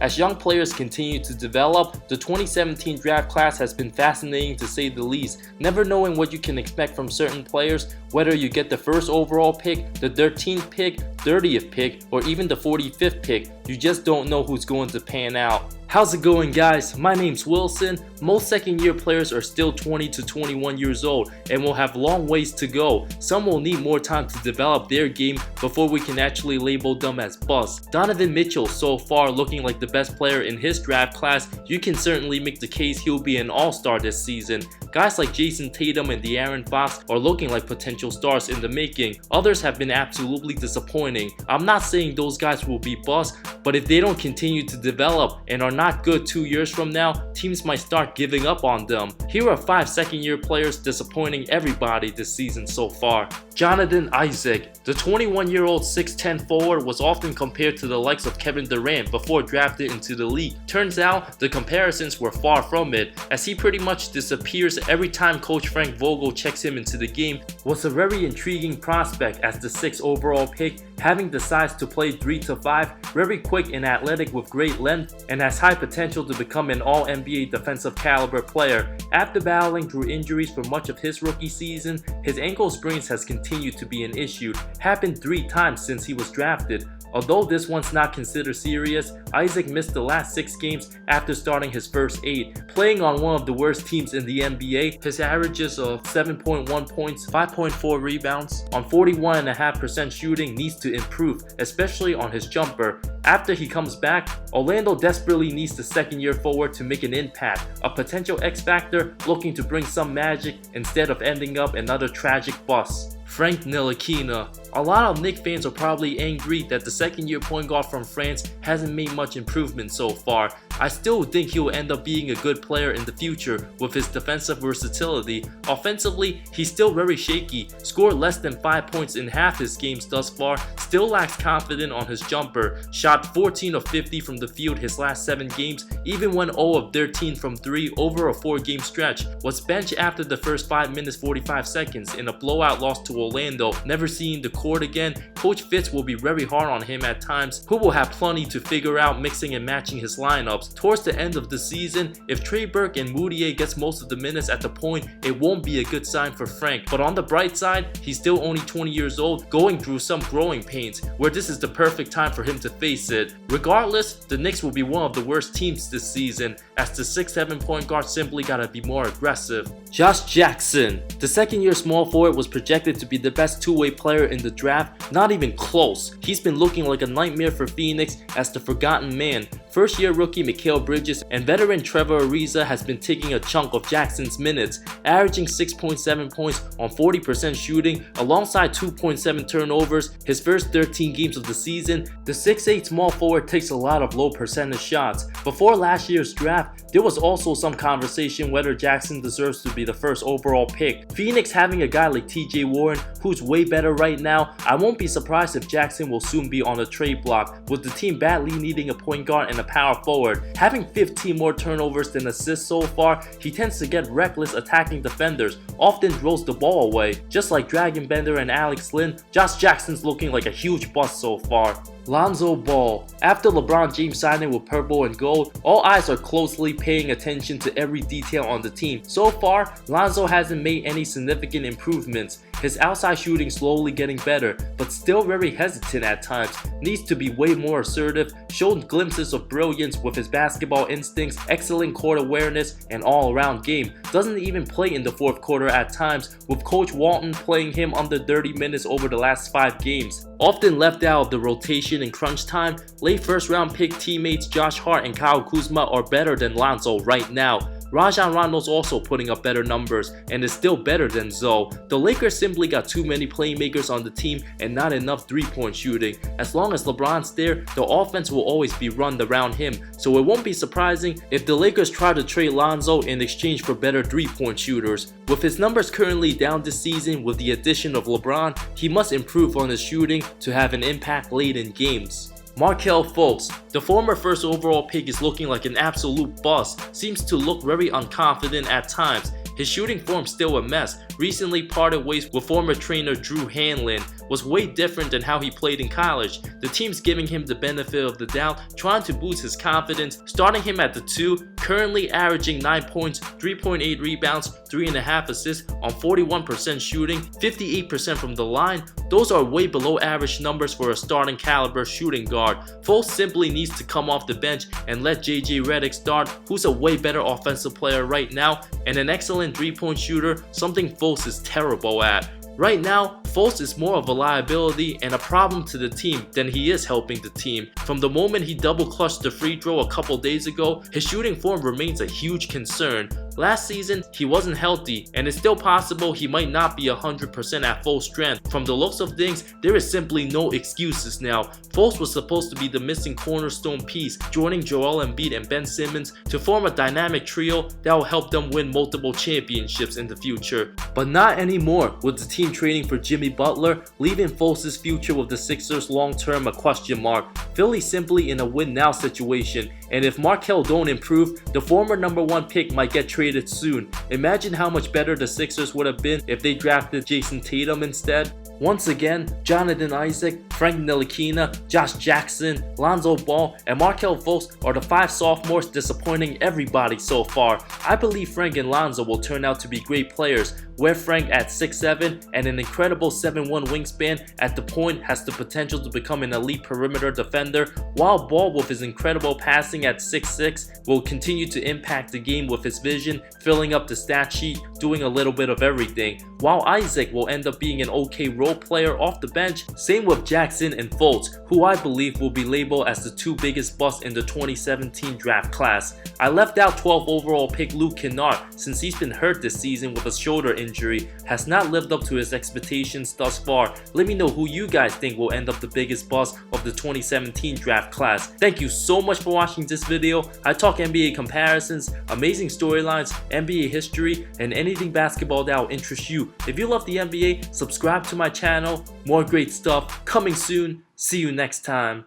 As young players continue to develop, the 2017 draft class has been fascinating to say the least, never knowing what you can expect from certain players, whether you get the first overall pick, the 13th pick, 30th pick, or even the 45th pick. You just don't know who's going to pan out. How's it going, guys? My name's Wilson. Most second-year players are still 20 to 21 years old and will have long ways to go. Some will need more time to develop their game before we can actually label them as busts. Donovan Mitchell so far looking like the best player in his draft class. You can certainly make the case he'll be an all-star this season. Guys like Jason Tatum and De'Aaron Fox are looking like potential stars in the making. Others have been absolutely disappointing. I'm not saying those guys will be busts, but if they don't continue to develop and are not good 2 years from now, teams might start giving up on them. Here are 5 second-year players disappointing everybody this season so far. Jonathan Isaac. The 21-year-old 6'10 forward was often compared to the likes of Kevin Durant before drafted into the league. Turns out, the comparisons were far from it, as he pretty much disappears every time Coach Frank Vogel checks him into the game. Was a very intriguing prospect as the 6th overall pick, having the size to play 3 to 5, very quick and athletic with great length, and has high potential to become an all-NBA defensive caliber player. After battling through injuries for much of his rookie season, his ankle sprains has continued to be an issue, happened 3 times since he was drafted. Although this one's not considered serious, Isaac missed the last 6 games after starting his first 8. Playing on one of the worst teams in the NBA, his averages of 7.1 points, 5.4 rebounds, on 41.5% shooting needs to improve, especially on his jumper. After he comes back, Orlando desperately needs the second-year forward to make an impact, a potential X-factor looking to bring some magic instead of ending up another tragic bust. Frank Ntilikina. A lot of Knicks fans are probably angry that the second-year point guard from France hasn't made much improvement so far. I still think he will end up being a good player in the future with his defensive versatility. Offensively, he's still very shaky, scored less than 5 points in half his games thus far, still lacks confidence on his jumper, shot 14 of 50 from the field his last 7 games, even went 0 of 13 from 3 over a 4-game stretch, was benched after the first 5 minutes 45 seconds in a blowout loss to Orlando, never seeing the court again. Coach Fitz will be very hard on him at times, who will have plenty to figure out mixing and matching his lineups. Towards the end of the season, if Trey Burke and Moutier gets most of the minutes at the point, it won't be a good sign for Frank. But on the bright side, he's still only 20 years old, going through some growing pains, where this is the perfect time for him to face it. Regardless, the Knicks will be one of the worst teams this season, as the 6'7 point guard simply gotta be more aggressive. Josh Jackson. The second-year small forward was projected to be the best two-way player in the draft, not even close. He's been looking like a nightmare for Phoenix as the forgotten man. First-year rookie Mikal Bridges and veteran Trevor Ariza has been taking a chunk of Jackson's minutes, averaging 6.7 points on 40% shooting alongside 2.7 turnovers his first 13 games of the season. The 6'8 small forward takes a lot of low percentage shots. Before last year's draft, there was also some conversation whether Jackson deserves to be the first overall pick. Phoenix having a guy like TJ Warren who's way better right now, I won't be surprised if Jackson will soon be on the trade block, with the team badly needing a point guard and a power forward. Having 15 more turnovers than assists so far, he tends to get reckless attacking defenders, often throws the ball away. Just like Dragon Bender and Alex Lynn, Josh Jackson's looking like a huge bust so far. Lonzo Ball. After LeBron James signing with purple and gold, all eyes are closely paying attention to every detail on the team. So far, Lonzo hasn't made any significant improvements. His outside shooting slowly getting better, but still very hesitant at times. Needs to be way more assertive, shown glimpses of brilliance with his basketball instincts, excellent court awareness, and all-around game. Doesn't even play in the fourth quarter at times, with Coach Walton playing him under 30 minutes over the last 5 games. Often left out of the rotation in crunch time, late first-round pick teammates Josh Hart and Kyle Kuzma are better than Lonzo right now. Rajon Rondo's also putting up better numbers and is still better than Zoe. The Lakers simply got too many playmakers on the team and not enough three-point shooting. As long as LeBron's there, the offense will always be run around him, so it won't be surprising if the Lakers try to trade Lonzo in exchange for better three-point shooters. With his numbers currently down this season with the addition of LeBron, he must improve on his shooting to have an impact late in games. Markelle Fultz. The former first overall pick is looking like an absolute bust, seems to look very unconfident at times. His shooting form's still a mess. Recently parted ways with former trainer Drew Hanlon. was way different than how he played in college. The team's giving him the benefit of the doubt, trying to boost his confidence, starting him at the 2, currently averaging 9 points, 3.8 rebounds, 3.5 assists on 41% shooting, 58% from the line. Those are way below average numbers for a starting caliber shooting guard. Fultz simply needs to come off the bench and let JJ Redick start, who's a way better offensive player right now and an excellent 3-point shooter, something Fultz is terrible at. Right now, Fultz is more of a liability and a problem to the team than he is helping the team. From the moment he double clutched the free throw a couple days ago, his shooting form remains a huge concern. Last season, he wasn't healthy, and it's still possible he might not be 100% at full strength. From the looks of things, there is simply no excuses now. Fultz was supposed to be the missing cornerstone piece, joining Joel Embiid and Ben Simmons to form a dynamic trio that will help them win multiple championships in the future. But not anymore, with the team trading for Jimmy Butler, leaving Fultz's future with the Sixers long-term a question mark. Philly's simply in a win-now situation, and if Markelle don't improve, the former #1 pick might get traded soon. Imagine how much better the Sixers would have been if they drafted Jason Tatum instead. Once again, Jonathan Isaac, Frank Ntilikina, Josh Jackson, Lonzo Ball, and Markelle Fultz are the 5 sophomores disappointing everybody so far. I believe Frank and Lonzo will turn out to be great players, where Frank at 6'7" and an incredible 7'1" wingspan at the point has the potential to become an elite perimeter defender, while Ball with his incredible passing at 6'6" will continue to impact the game with his vision, filling up the stat sheet, doing a little bit of everything, while Isaac will end up being an okay role player off the bench. Same with Jackson and Fultz, who I believe will be labeled as the 2 biggest busts in the 2017 draft class. I left out 12 overall pick Luke Kennard since he's been hurt this season with a shoulder injury, has not lived up to his expectations thus far. Let me know who you guys think will end up the biggest bust of the 2017 draft class. Thank you so much for watching this video. I talk NBA comparisons, amazing storylines, NBA history, and anything basketball that will interest you. If you love the NBA, subscribe to my channel. More great stuff coming soon. See you next time.